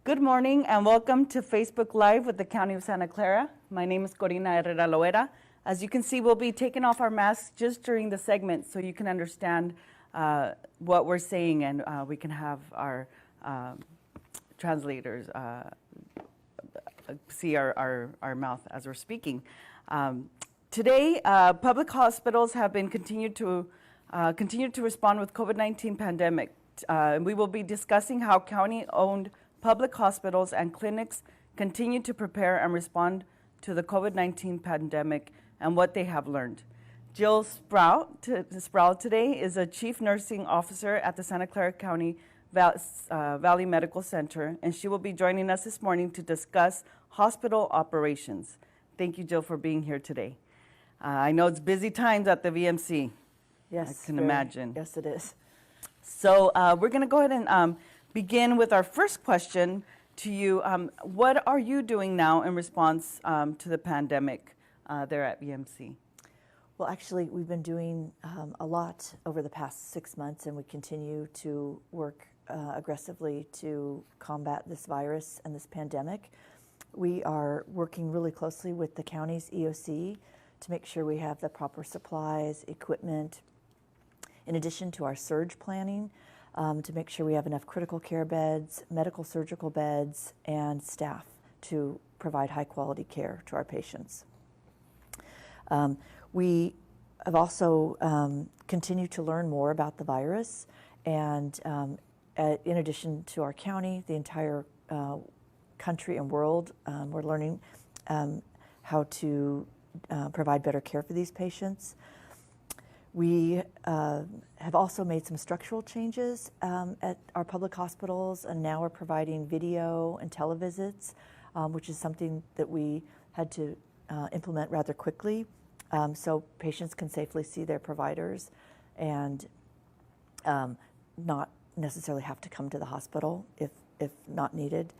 Good morning and welcome to Facebook Live with the County of Santa Clara. My name is Corina Herrera Loera. As you can see, we'll be taking off our masks just during the segment so you can understand what we're saying, and we can have our translators see our mouth as we're speaking. Today, public hospitals have been continued to respond with COVID-19 pandemic. We will be discussing how county-owned public hospitals and clinics continue to prepare and respond to the COVID-19 pandemic and what they have learned. Jill Sproul today is a Chief Nursing Officer at the Santa Clara County Valley Medical Center, and she will be joining us this morning to discuss hospital operations. Thank you, Jill, for being here today. I know it's busy times at the VMC. Yes, I can imagine. Yes, it is. So we're going to go ahead and begin with our first question to you. What are you doing now in response to the pandemic there at VMC? Well, actually, we've been doing a lot over the past 6 months, and we continue to work aggressively to combat this virus and this pandemic. We are working really closely with the county's EOC to make sure we have the proper supplies, equipment, in addition to our surge planning, to make sure we have enough critical care beds, medical surgical beds, and staff to provide high quality care to our patients. We have also continued to learn more about the virus, and in addition to our county, the entire country and world, we're learning how to provide better care for these patients. We have also made some structural changes at our public hospitals, and now we're providing video and televisits, which is something that we had to implement rather quickly, so patients can safely see their providers and not necessarily have to come to the hospital if not needed.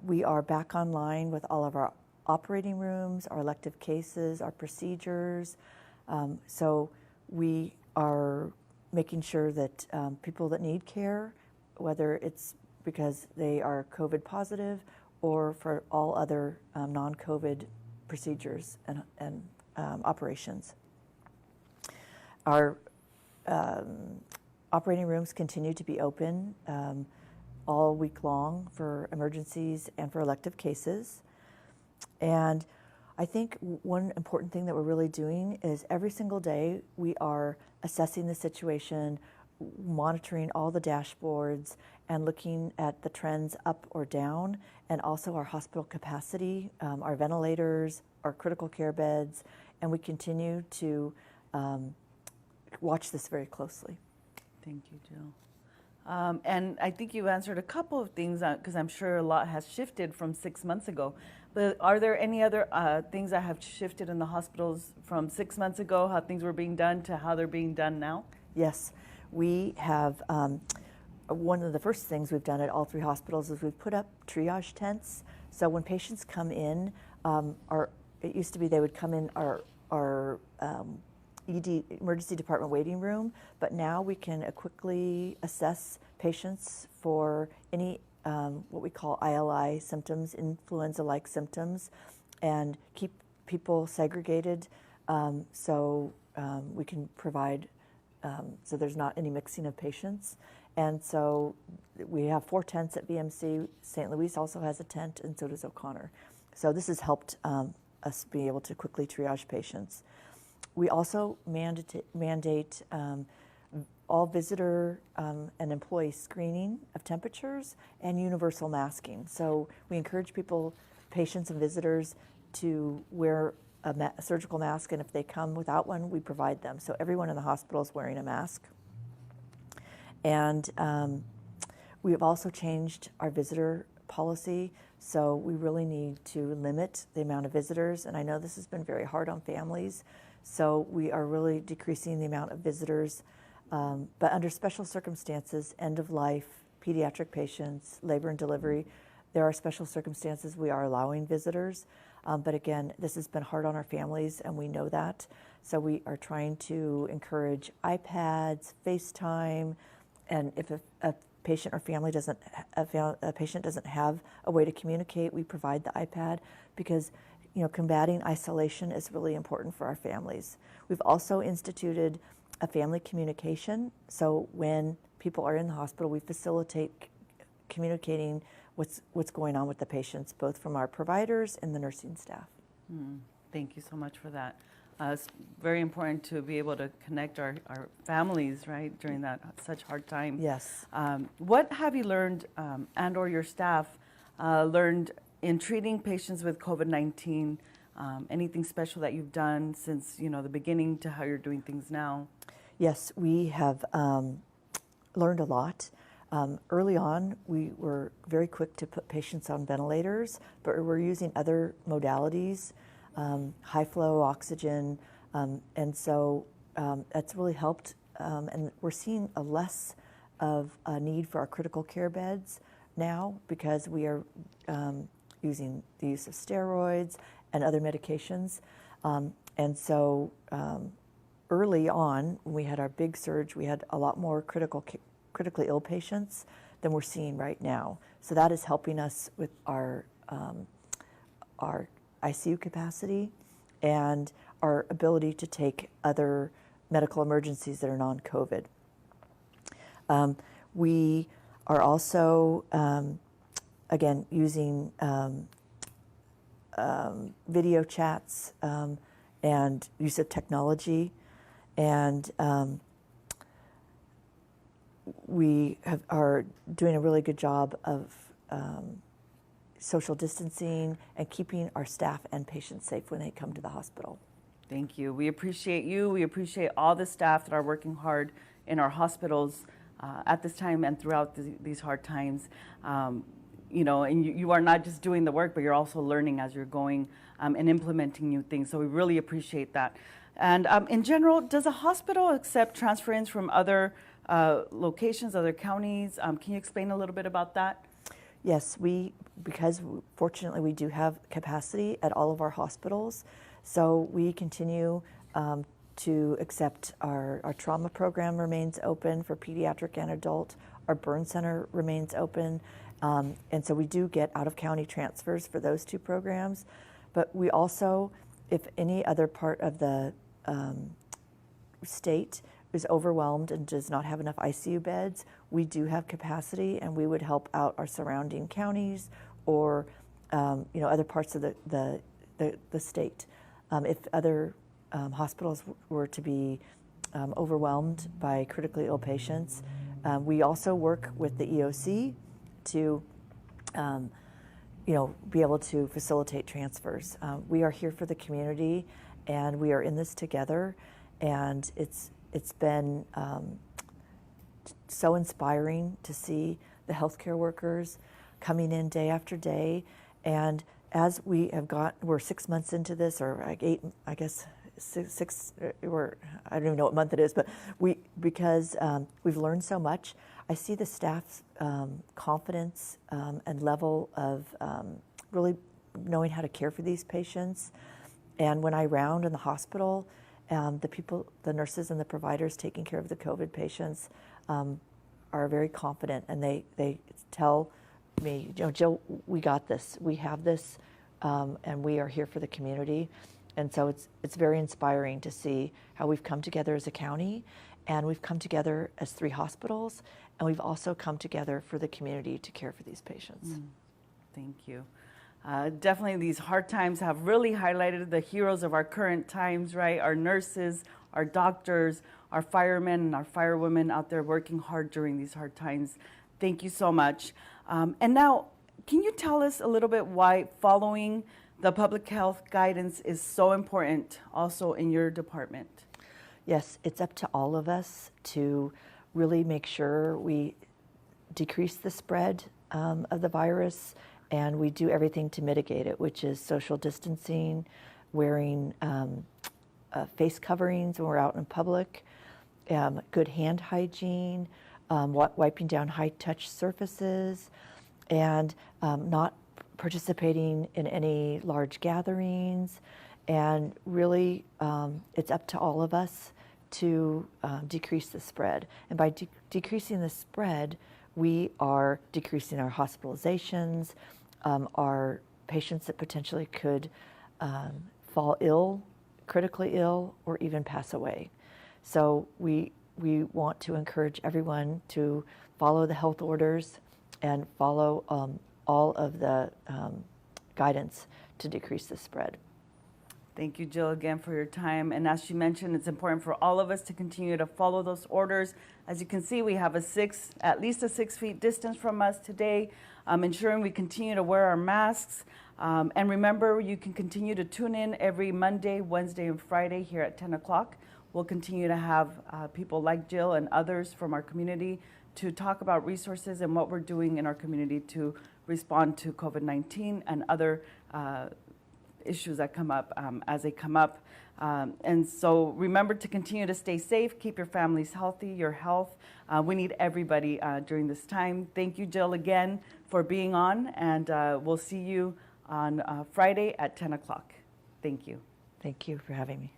We are back online with all of our operating rooms, our elective cases, our procedures. So we are making sure that people that need care, whether it's because they are COVID positive or for all other non-COVID procedures and operations. Our operating rooms continue to be open all week long for emergencies and for elective cases. And I think one important thing that we're really doing is every single day we are assessing the situation, monitoring all the dashboards, and looking at the trends up or down, and also our hospital capacity, our ventilators, our critical care beds, and we continue to watch this very closely. Thank you, Jill. And I think you answered a couple of things because I'm sure a lot has shifted from 6 months ago. But are there any other things that have shifted in the hospitals from 6 months ago, how things were being done to how they're being done now? Yes, we have, one of the first things we've done at all three hospitals is we've put up triage tents. So when patients come in, it used to be they would come in our ED, emergency department waiting room, but now we can quickly assess patients for any what we call ILI symptoms, influenza-like symptoms, and keep people segregated so we can provide, so there's not any mixing of patients. And so we have 4 tents at VMC. St. Louis also has a tent, and so does O'Connor. So this has helped us be able to quickly triage patients. We also mandate all visitor and employee screening of temperatures and universal masking. So we encourage people, patients and visitors, to wear a surgical mask, and if they come without one, we provide them. So everyone in the hospital is wearing a mask. And we have also changed our visitor policy, so we really need to limit the amount of visitors, and I know this has been very hard on families, so we are really decreasing the amount of visitors. But under special circumstances, end of life, pediatric patients, labor and delivery, there are special circumstances we are allowing visitors. But again, this has been hard on our families, and we know that. So we are trying to encourage iPads, FaceTime, and if a patient or family doesn't, a patient doesn't have a way to communicate, we provide the iPad because, combating isolation is really important for our families. We've also instituted a family communication. So when people are in the hospital, we facilitate communicating what's going on with the patients, both from our providers and the nursing staff. Thank you so much for that. It's very important to be able to connect our families, right, during that such hard time. Yes. What have you learned and or your staff learned in treating patients with COVID-19? Anything special that you've done since, the beginning to how you're doing things now? Yes, we have learned a lot. Early on, we were very quick to put patients on ventilators, but we're using other modalities, high flow oxygen, and so that's really helped. And we're seeing a less of a need for our critical care beds now because we are using the use of steroids and other medications. And so early on, when we had our big surge, we had a lot more critically ill patients than we're seeing right now. So that is helping us with our ICU capacity and our ability to take other medical emergencies that are non-COVID. We are also, again, using video chats and use of technology, and we are doing a really good job of social distancing and keeping our staff and patients safe when they come to the hospital. Thank you. We appreciate you. We appreciate all the staff that are working hard in our hospitals at this time and throughout these hard times. And you are not just doing the work, but you're also learning as you're going and implementing new things. So we really appreciate that. And in general, does a hospital accept transfer-ins from other locations, other counties? Can you explain a little bit about that? Yes, because fortunately we do have capacity at all of our hospitals, so we continue to accept our trauma program remains open for pediatric and adult. Our burn center remains open, and so we do get out-of-county transfers for those two programs. But we also, if any other part of the state is overwhelmed and does not have enough ICU beds, we do have capacity, and we would help out our surrounding counties or other parts of the state. If other hospitals were to be overwhelmed by critically ill patients, we also work with the EOC to be able to facilitate transfers. We are here for the community, and we are in this together, and it's been so inspiring to see the healthcare workers coming in day after day. And as we have we're 6 months into this, or like 8, I guess, six, I don't even know what month it is, but because we've learned so much, I see the staff's confidence and level of really knowing how to care for these patients. And when I round in the hospital, the nurses and the providers taking care of the COVID patients are very confident, and they tell me, Jill, we got this, we have this, and we are here for the community. And so it's very inspiring to see how we've come together as a county, and we've come together as 3 hospitals, and we've also come together for the community to care for these patients. Thank you. Definitely these hard times have really highlighted the heroes of our current times, right? Our nurses, our doctors, our firemen and our firewomen out there working hard during these hard times. Thank you so much. And now, can you tell us a little bit why following the public health guidance is so important also in your department? Yes, it's up to all of us to really make sure we decrease the spread of the virus, and we do everything to mitigate it, which is social distancing, wearing face coverings when we're out in public, good hand hygiene, wiping down high-touch surfaces, and not participating in any large gatherings. And really, it's up to all of us to decrease the spread. And by decreasing the spread, we are decreasing our hospitalizations, our patients that potentially could fall ill, critically ill, or even pass away. So we want to encourage everyone to follow the health orders and follow all of the guidance to decrease the spread. Thank you, Jill, again for your time. And as she mentioned, it's important for all of us to continue to follow those orders. As you can see, we have at least a 6 feet distance from us today, ensuring we continue to wear our masks. And remember, you can continue to tune in every Monday, Wednesday, and Friday here at 10 o'clock. We'll continue to have people like Jill and others from our community to talk about resources and what we're doing in our community to respond to COVID-19 and other issues that come up as they come up. And so remember to continue to stay safe, keep your families healthy, your health. We need everybody during this time. Thank you, Jill, again for being on, and we'll see you on Friday at 10 o'clock. Thank you. Thank you for having me.